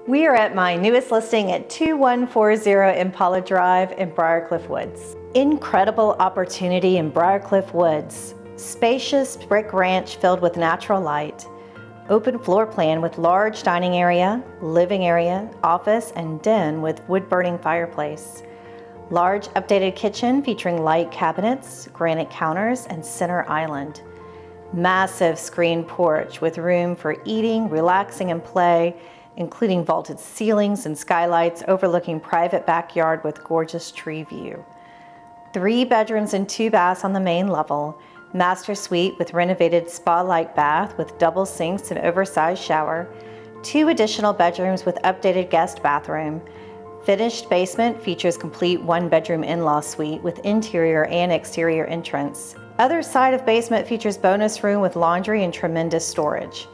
We are at my newest listing at 2140 Impala Drive in Briarcliff Woods. Incredible opportunity in Briarcliff Woods. Spacious brick ranch filled with natural light. Open floor plan with large dining area, living area, office, and den with wood-burning fireplace. Large updated kitchen featuring light cabinets, granite counters, and center island. Massive screened porch with room for eating, relaxing, and play, including vaulted ceilings and skylights overlooking private backyard with gorgeous tree view. 3 bedrooms and 2 baths on the main level. Master suite with renovated spa-like bath with double sinks and oversized shower. 2 additional bedrooms with updated guest bathroom. Finished basement features complete 1-bedroom in-law suite with interior and exterior entrance. Other side of basement features bonus room with laundry and tremendous storage.